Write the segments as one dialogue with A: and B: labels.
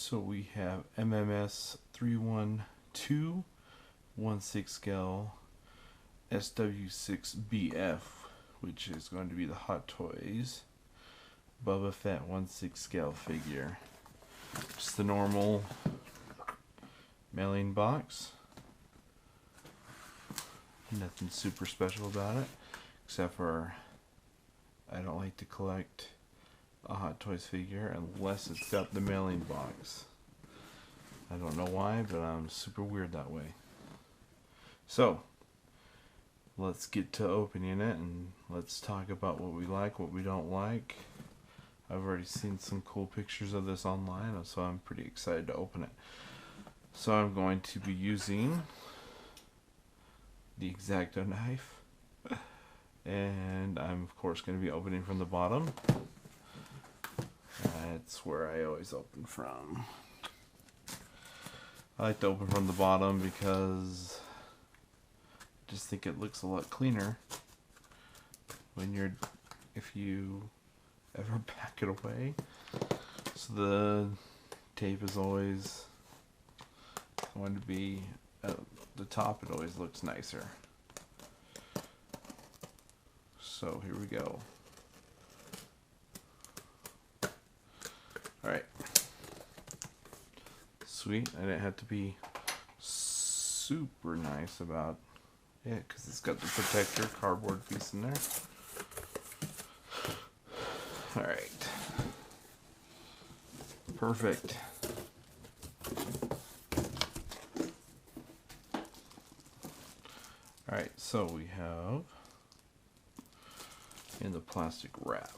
A: So we have MMS 312 16 scale SW6BF, which is going to be the Hot Toys Boba Fett 16 scale figure. Just the normal mailing box. Nothing super special about it, except for I don't like to collect a Hot Toys figure unless it's got the mailing box. I don't know why, but I'm super weird that way. So, let's get to opening it and let's talk about what we like, what we don't like. I've already seen some cool pictures of this online, so I'm pretty excited to open it. So I'm going to be using the X-Acto knife, and I'm of course going to be opening from the bottom. That's where I always open from. I like to open from the bottom because I just think it looks a lot cleaner when if you ever pack it away. So the tape is always going to be at the top. It always looks nicer. So here we go. Alright. Sweet. I didn't have to be super nice about it because it's got the protector cardboard piece in there. Alright. Perfect. Alright, so we have in the plastic wrap.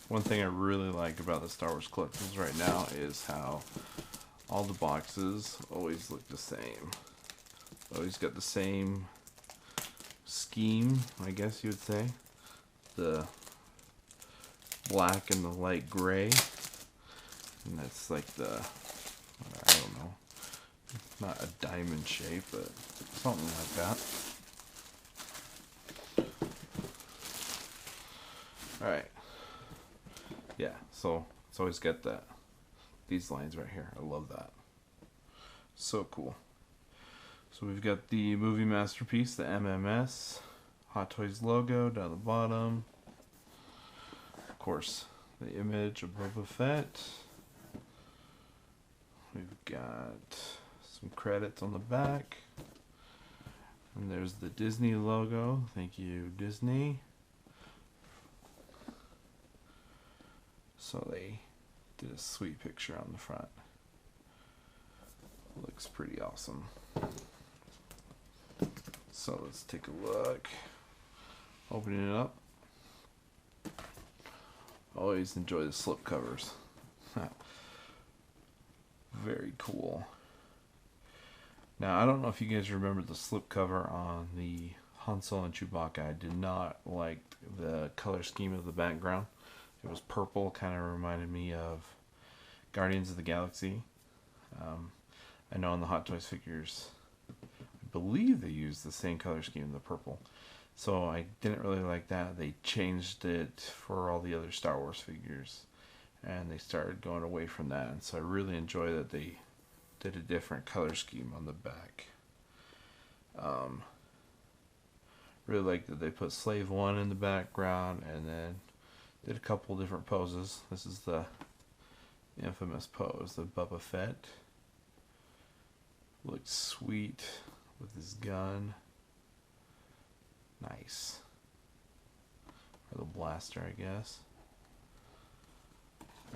A: One thing I really like about the Star Wars collections right now is how all the boxes always look the same. Always got the same scheme, I guess you would say. The black and the light gray. And that's like the, I don't know, not a diamond shape, but something like that. Alright. Yeah, so it's always got these lines right here. I love that. So cool. So we've got the movie masterpiece, the MMS Hot Toys logo down the bottom. Of course, the image of Boba Fett. We've got some credits on the back. And there's the Disney logo. Thank you, Disney. So they did a sweet picture on the front. Looks pretty awesome. So let's take a look. Opening it up. Always enjoy the slip covers. Very cool. Now I don't know if you guys remember the slip cover on the Han Solo and Chewbacca. I did not like the color scheme of the background. It was purple, kind of reminded me of Guardians of the Galaxy. I know on the Hot Toys figures, I believe they used the same color scheme, the purple. So I didn't really like that. They changed it for all the other Star Wars figures, and they started going away from that. And so I really enjoy that they did a different color scheme on the back. Really like that they put Slave 1 in the background, and then did a couple different poses. This is the infamous pose, the Boba Fett. Looks sweet with his gun. Nice. Or the blaster, I guess.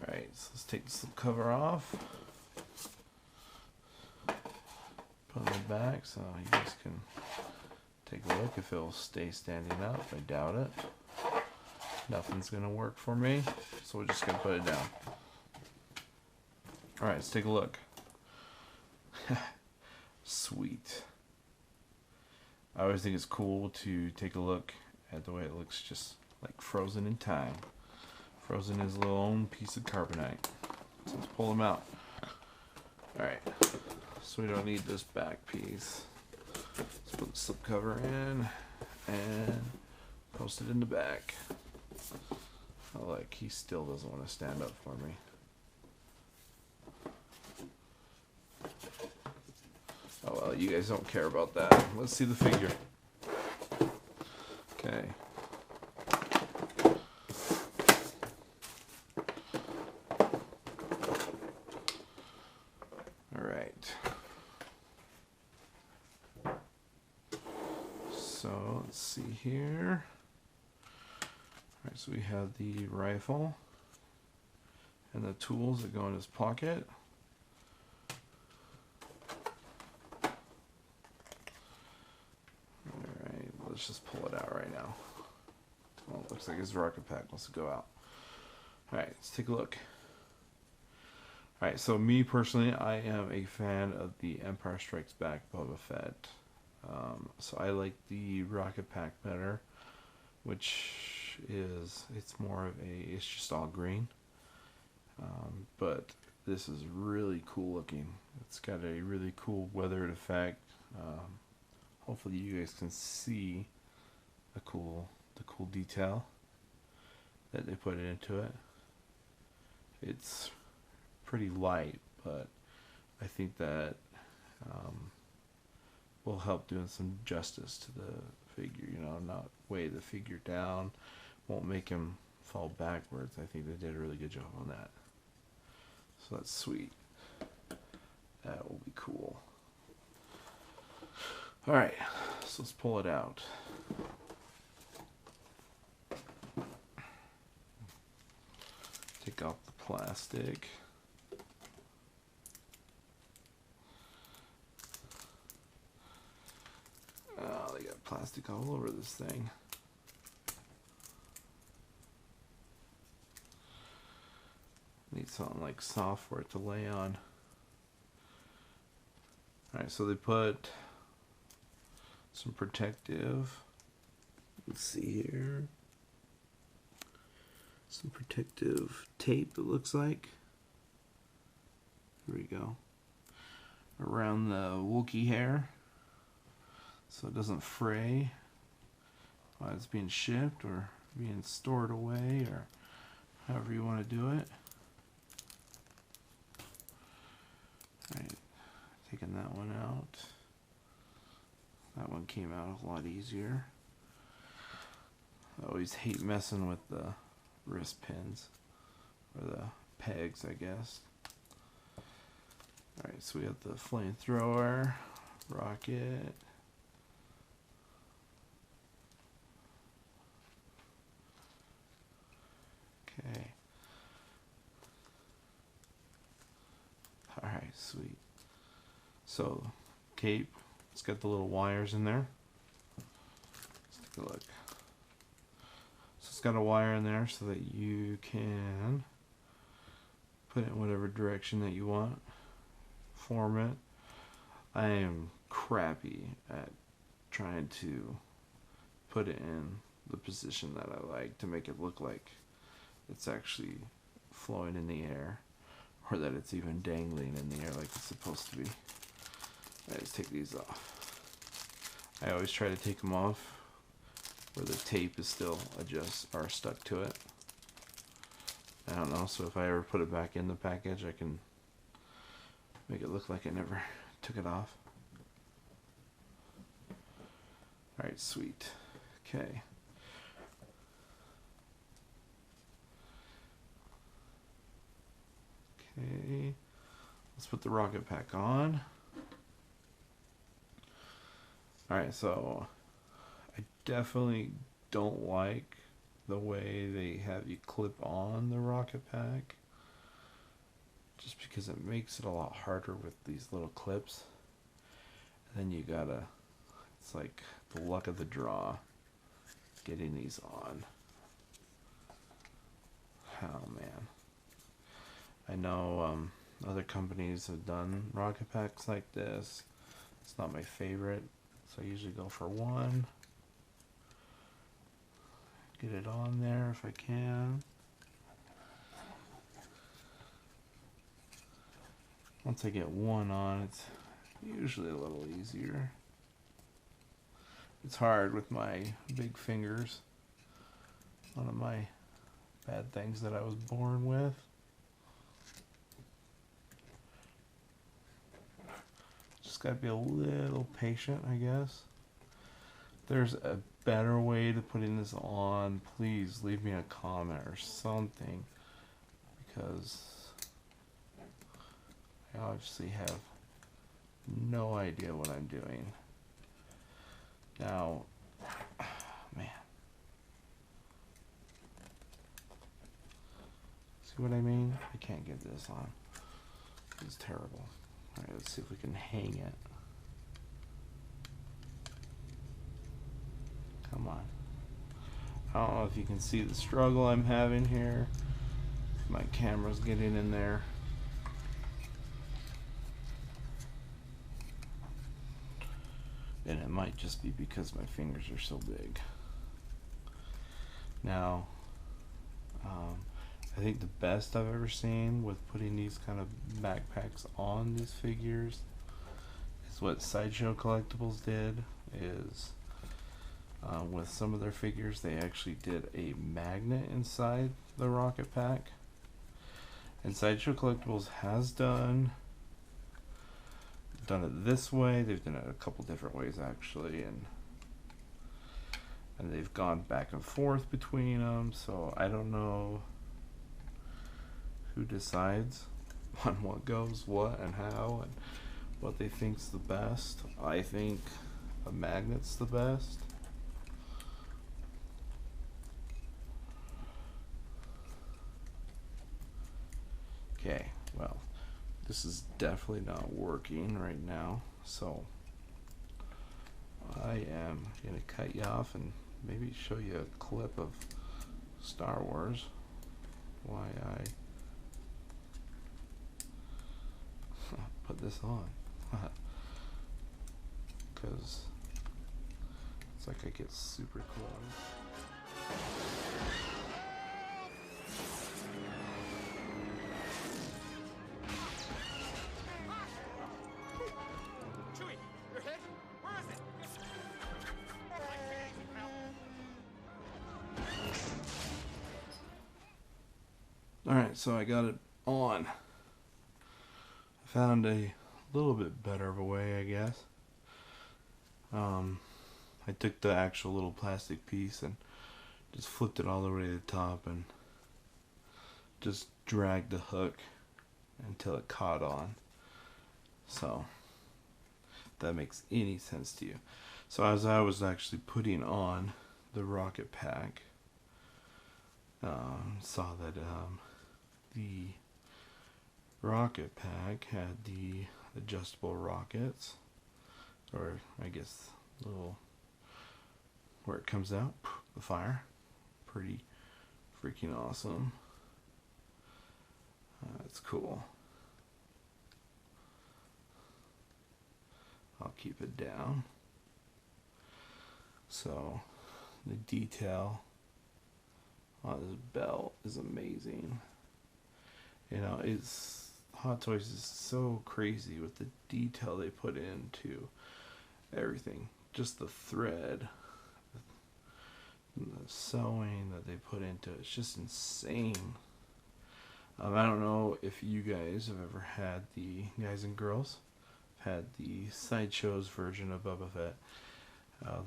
A: Alright, so let's take the slip cover off. Put it on the back so you guys can take a look if it will stay standing up. I doubt it. Nothing's gonna work for me, so we're just gonna put it down. Alright, let's take a look. Sweet. I always think it's cool to take a look at the way it looks, just like frozen in time. Frozen in his little own piece of carbonite. So let's pull him out. Alright, so we don't need this back piece. Let's put the slip cover in and post it in the back. Oh, like he still doesn't want to stand up for me. you guys don't care about that. Let's see the figure. Okay. All right. So let's see here. All right, so we have the rifle and the tools that go in his pocket. Alright, let's just pull it out right now. Well, it looks like his rocket pack wants to go out. Alright, let's take a look. Alright, so me personally, I am a fan of the Empire Strikes Back Boba Fett. So I like the rocket pack better, which is, it's more of a, it's just all green. But this is really cool looking. It's got a really cool weathered effect. Hopefully you guys can see the cool detail that they put into it. It's pretty light, but I think that will help doing some justice to the figure. You know, not weigh the figure down, won't make him fall backwards. I think they did a really good job on that. So that's sweet. That will be cool. Alright, so let's pull it out. Take off the plastic. Oh, they got plastic all over this thing. Need something like soft for it to lay on. Alright, so they put some protective, let's see here, some protective tape, it looks like. Here we go. Around the Wookiee hair, so it doesn't fray while it's being shipped or being stored away, or however you want to do it. Alright, taking that one out. That one came out a lot easier. I always hate messing with the wrist pins, or the pegs, I guess. Alright, so we have the flamethrower, rocket. Okay. Alright, sweet. So, cape, it's got the little wires in there. Let's take a look. So it's got a wire in there so that you can put it in whatever direction that you want. Form it. I am crappy at trying to put it in the position that I like to make it look like it's actually flowing in the air, or that it's even dangling in the air like it's supposed to be. Let's take these off. I always try to take them off where the tape is still stuck to it. I don't know, so if I ever put it back in the package, I can make it look like I never took it off. Alright, sweet. Okay. Okay. Let's put the rocket pack on. Alright, so I definitely don't like the way they have you clip on the rocket pack, just because it makes it a lot harder with these little clips. And then you gotta, it's like the luck of the draw getting these on. Oh man. I know other companies have done rocket packs like this. It's not my favorite, so I usually go for one. Get it on there if I can. Once I get one on, it's usually a little easier. It's hard with my big fingers. One of my bad things that I was born with. Just just gotta be a little patient, I guess. If there's a better way to putting this on, please leave me a comment or something, because I obviously have no idea what I'm doing. Now, man. See what I mean? I can't get this on. It's terrible. Alright, let's see if we can hang it. Come on. I don't know if you can see the struggle I'm having here. My camera's getting in there. And it might just be because my fingers are so big. Now, I think the best I've ever seen with putting these kind of backpacks on these figures is what Sideshow Collectibles did. Is with some of their figures, they actually did a magnet inside the rocket pack. And Sideshow Collectibles has done it this way. They've done it a couple different ways actually, and they've gone back and forth between them. So I don't know who decides on what goes what and how and what they think's the best. I think a magnet's the best. Okay, well, this is definitely not working right now, so I am going to cut you off and maybe show you a clip of Star Wars, why I put this on, because it's like I get super close. Alright, so I got it on. I found a little bit better of a way, I guess. I took the actual little plastic piece and just flipped it all the way to the top and just dragged the hook until it caught on. So, if that makes any sense to you. So as I was actually putting on the rocket pack, saw that the rocket pack had the adjustable rockets, or I guess little where it comes out, the fire. Pretty freaking awesome. That's cool. I'll keep it down. So the detail on this belt is amazing. You know, Hot Toys is so crazy with the detail they put into everything. Just the thread, the sewing that they put into it, it's just insane. I don't know if you guys have ever had guys and girls had the Sideshow's version of Boba Fett.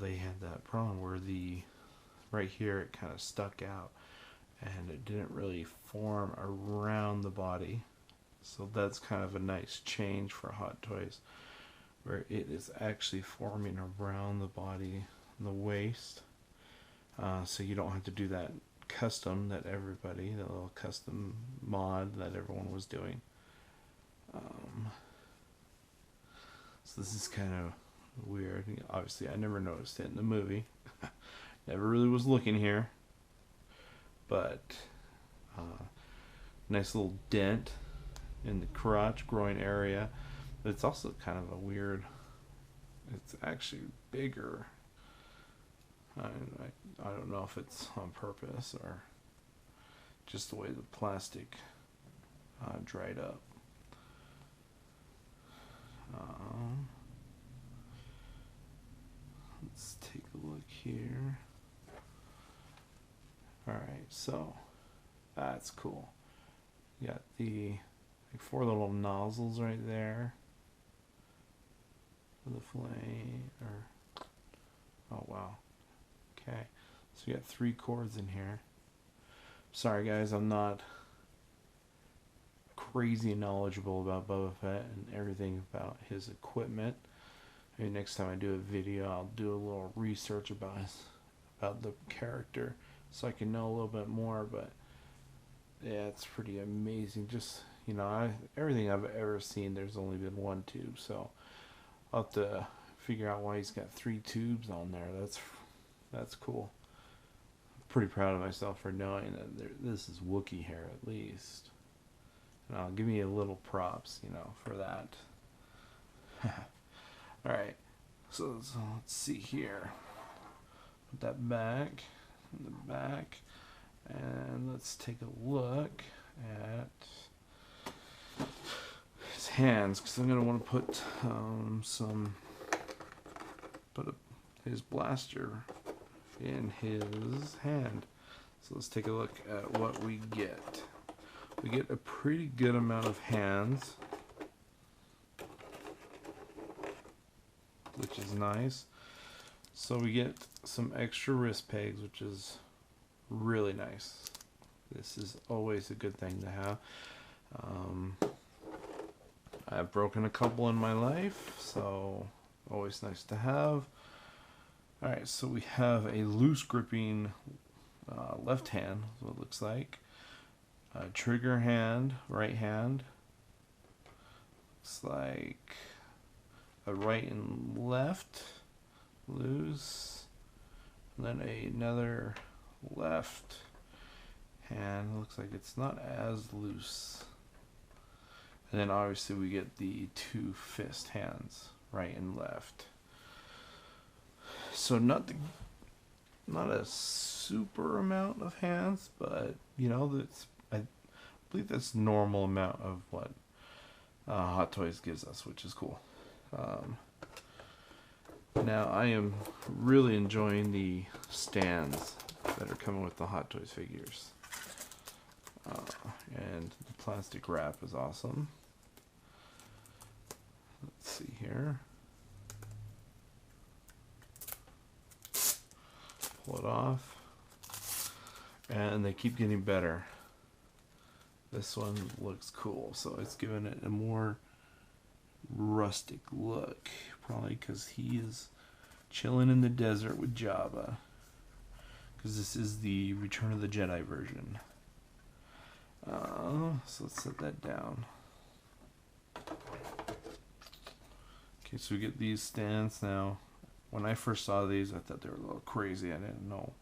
A: They had that problem where right here it kind of stuck out and it didn't really form around the body. So that's kind of a nice change for Hot Toys, where it is actually forming around the body, the waist. So you don't have to do that custom that little custom mod that everyone was doing. So this is kind of weird. Obviously I never noticed it in the movie. Never really was looking here. But nice little dent in the crotch groin area. But it's also kind of a weird, it's actually bigger. I don't know if it's on purpose or just the way the plastic dried up. Let's take a look here. Alright, so that's cool. You got the 4 little nozzles right there. with a flame, or, oh wow. Okay, so we got 3 cords in here. Sorry guys, I'm not crazy knowledgeable about Boba Fett and everything about his equipment. Maybe next time I do a video, I'll do a little research about the character, so I can know a little bit more. But yeah, it's pretty amazing. Just, you know, everything I've ever seen, there's only been 1 tube, so I'll have to figure out why he's got 3 tubes on there. That's cool. I'm pretty proud of myself for knowing that this is Wookiee hair at least. And I'll give me a little props, you know, for that. Alright, so let's see here. Put that back in the back, and let's take a look at his hands, because I'm going to want to put his blaster in his hand. So let's take a look at what we get. We get a pretty good amount of hands, which is nice. So we get some extra wrist pegs, which is really nice. This is always a good thing to have. I've broken a couple in my life, so always nice to have. Alright, so we have a loose gripping left hand, is what it looks like. Trigger hand, right hand. Looks like a right and left, loose. And then another left hand. Looks like it's not as loose. And then obviously we get the 2 fist hands, right and left. So not a super amount of hands, but you know, I believe that's normal amount of what Hot Toys gives us, which is cool. Now I am really enjoying the stands that are coming with the Hot Toys figures, and the plastic wrap is awesome. Let's see here. Pull it off, and they keep getting better. This one looks cool, so it's giving it a more rustic look, probably because he is chilling in the desert with Jabba, because this is the Return of the Jedi version. So let's set that down. Okay, so we get these stands now. When I first saw these, I thought they were a little crazy. I didn't know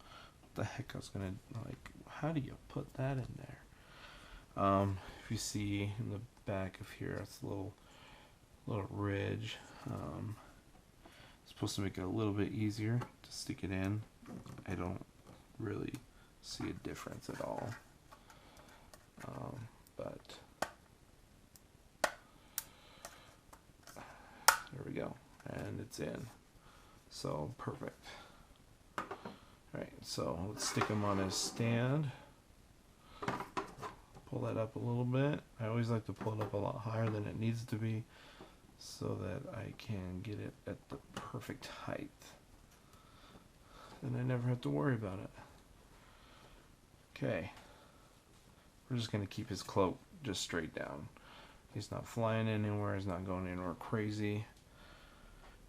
A: what the heck I was gonna, like, how do you put that in there? If you see in the back of here, it's a little ridge. Supposed to make it a little bit easier to stick it in. I don't really see a difference at all. But there we go, and it's in. So perfect. Alright, so let's stick him on his stand. Pull that up a little bit. I always like to pull it up a lot higher than it needs to be, so that I can get it at the perfect height. And I never have to worry about it. Okay. We're just going to keep his cloak just straight down. He's not flying anywhere. He's not going anywhere crazy.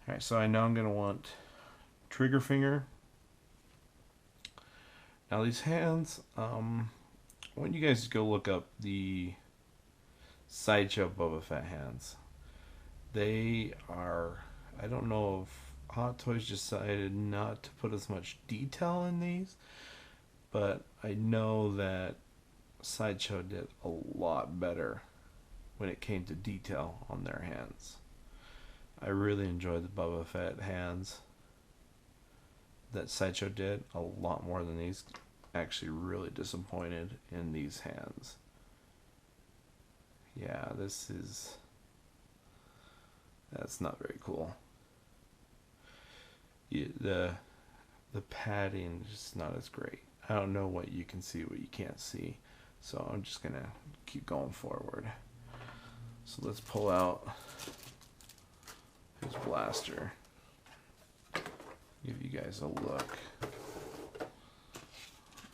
A: Alright, so I know I'm going to want trigger finger. Now these hands, I want you guys to go look up the Sideshow Boba Fett hands. They are, I don't know if Hot Toys decided not to put as much detail in these, but I know that Sideshow did a lot better when it came to detail on their hands. I really enjoyed the Boba Fett hands that Sideshow did a lot more than these. Actually really disappointed in these hands. Yeah, that's not very cool. The padding is just not as great. I don't know what you can see, what you can't see. So I'm just gonna keep going forward. So let's pull out his blaster. Give you guys a look.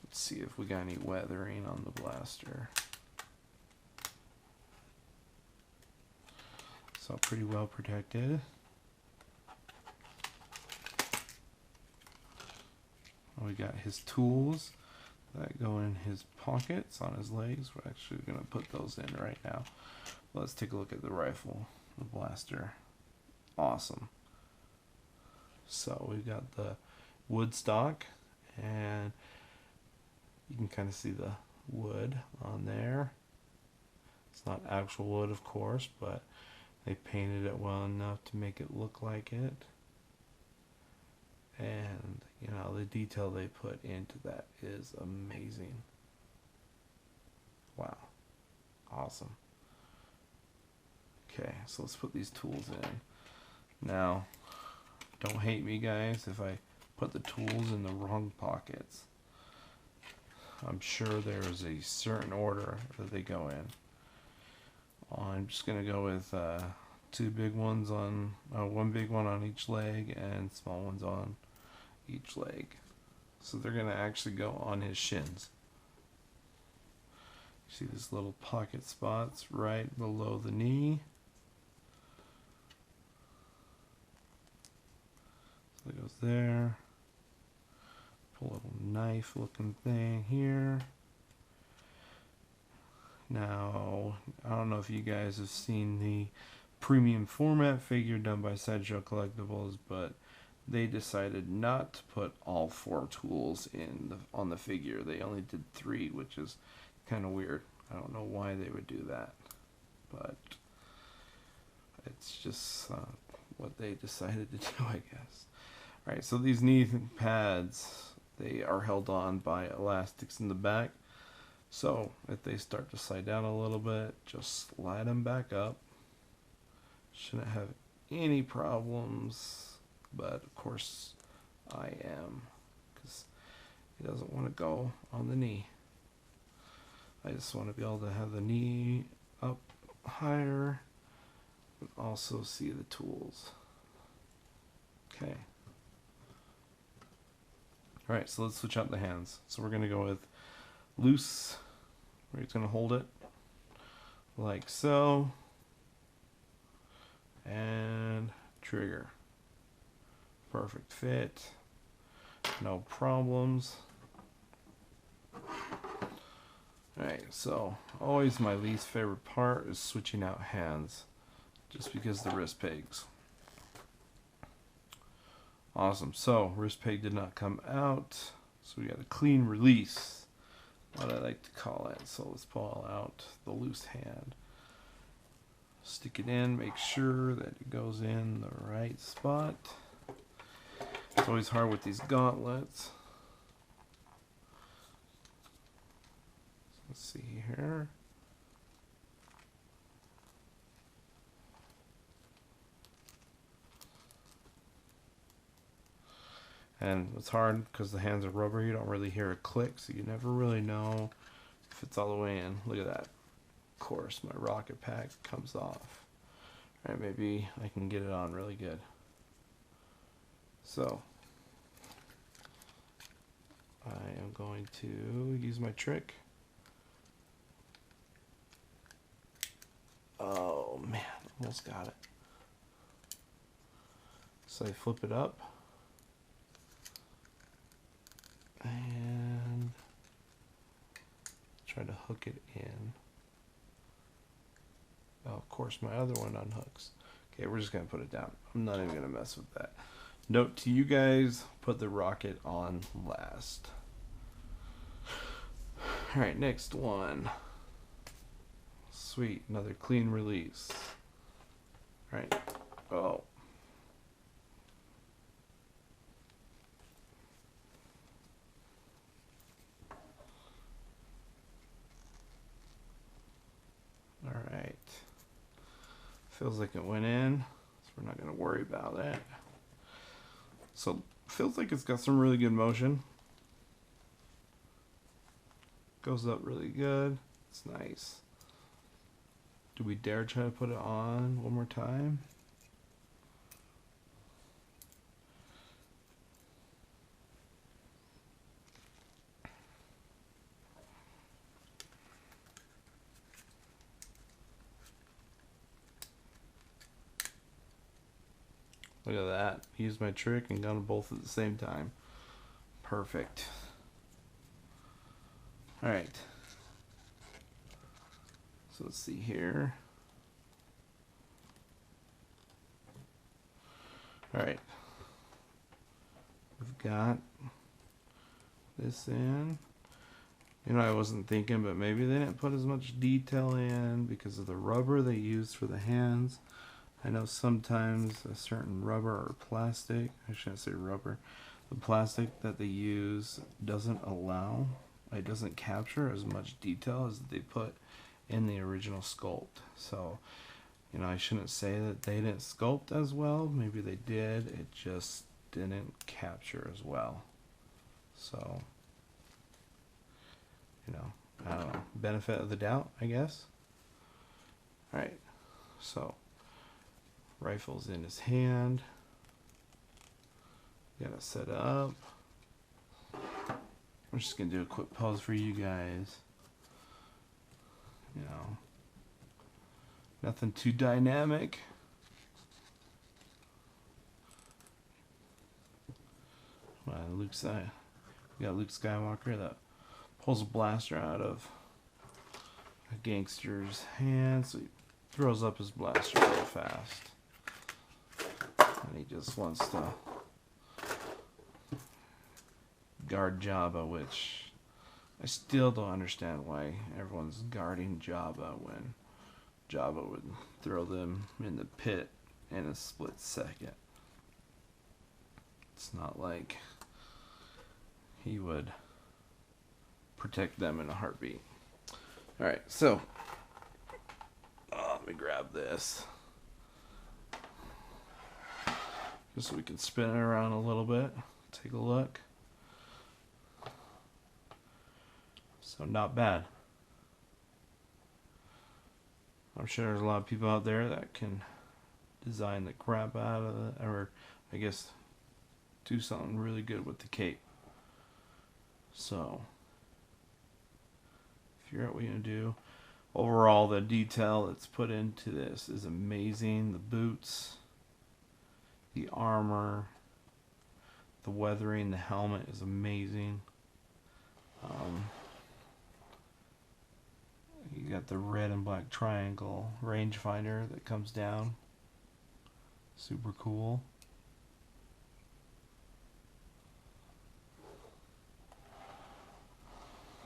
A: Let's see if we got any weathering on the blaster. So pretty well protected. We got his tools that go in his pockets on his legs. We're actually going to put those in right now. Let's take a look at the rifle, the blaster. Awesome. So we've got the wood stock, and you can kind of see the wood on there. It's not actual wood, of course, but they painted it well enough to make it look like it. And, you know, the detail they put into that is amazing. Wow. Awesome. Okay, so let's put these tools in. Now, don't hate me, guys, if I put the tools in the wrong pockets. I'm sure there is a certain order that they go in. I'm just going to go with two big ones on, one big one on each leg and small ones on each leg. So they're going to actually go on his shins. See these little pocket spots right below the knee. So it goes there. Pull a little knife looking thing here. Now, I don't know if you guys have seen the premium format figure done by Sideshow Collectibles, but they decided not to put all 4 tools on the figure. They only did 3, which is kind of weird. I don't know why they would do that, but it's just what they decided to do, I guess. All right, so these knee pads, they are held on by elastics in the back. So if they start to slide down a little bit, just slide them back up. Shouldn't have any problems. But of course I am, because he doesn't want to go on the knee. I just want to be able to have the knee up higher and also see the tools. Okay. Alright, so let's switch out the hands. So we're going to go with loose, where he's going to hold it like so, and trigger. Perfect fit, no problems. Alright, so always my least favorite part is switching out hands, just because the wrist pegs. Awesome, so wrist peg did not come out, so we got a clean release, what I like to call it. So let's pull out the loose hand. Stick it in, make sure that it goes in the right spot. It's always hard with these gauntlets. Let's see here. And it's hard because the hands are rubber. You don't really hear a click, so you never really know if it's all the way in. Look at that. Of course, my rocket pack comes off. All right, maybe I can get it on really good. So I am going to use my trick. Oh man, almost got it. So I flip it up and try to hook it in. Oh, of course my other one unhooks. Okay, we're just gonna put it down. I'm not even gonna mess with that. Note to you guys, put the rocket on last. Alright, next one. Sweet, another clean release. Alright, oh. Alright. Feels like it went in, so we're not going to worry about that. So, feels like it's got some really good motion. Goes up really good. It's nice. Do we dare try to put it on one more time? Look at that. Used my trick and got them both at the same time. Perfect. Alright. So let's see here. Alright. We've got this in. You know, I wasn't thinking, but maybe they didn't put as much detail in because of the rubber they used for the hands. I know sometimes a certain rubber or plastic, I shouldn't say rubber, the plastic that they use doesn't allow, it doesn't capture as much detail as they put in the original sculpt. So, you know, I shouldn't say that they didn't sculpt as well. Maybe they did, it just didn't capture as well. So, you know, I don't know, benefit of the doubt, I guess. Alright, so rifle's in his hand. Got it set up. I'm just gonna do a quick pause for you guys. You know, nothing too dynamic. We got Luke Skywalker that pulls a blaster out of a gangster's hand, so he throws up his blaster real fast. And he just wants to guard Jabba, which I still don't understand why everyone's guarding Jabba when Jabba would throw them in the pit in a split second. It's not like he would protect them in a heartbeat. Alright, so let me grab this just so we can spin it around a little bit. Take a look. So not bad. I'm sure there's a lot of people out there that can design the crap out of it, or I guess do something really good with the cape. So figure out what you're gonna do. Overall, the detail that's put into this is amazing. The boots, the armor, the weathering, the helmet is amazing. You got the red and black triangle rangefinder that comes down. Super cool.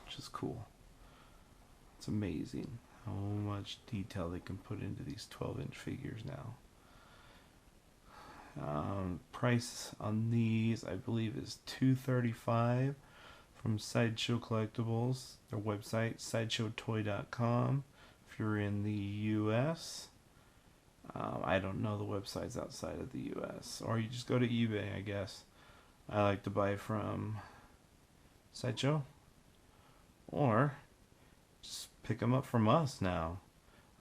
A: Which is cool. It's amazing how much detail they can put into these 12-inch figures now. Price on these, I believe, is $235 from Sideshow Collectibles. Their website, sideshowtoy.com. If you're in the U.S., I don't know the websites outside of the U.S. Or you just go to eBay, I guess. I like to buy from Sideshow. Or just pick them up from us now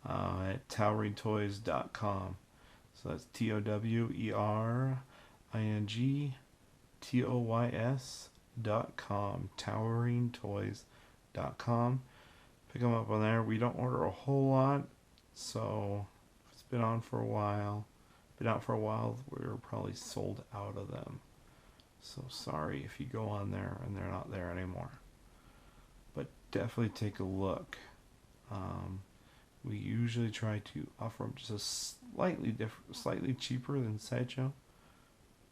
A: at toweringtoys.com. So that's TOWERINGTOYS.com. toweringtoys.com. Pick them up on there. We don't order a whole lot, so it's been on for a while. We're probably sold out of them. So sorry if you go on there and they're not there anymore. But definitely take a look. We usually try to offer them just a slightly cheaper than Sideshow,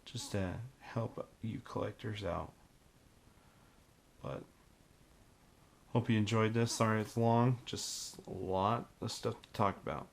A: just to help you collectors out. But hope you enjoyed this. Sorry it's long, just a lot of stuff to talk about.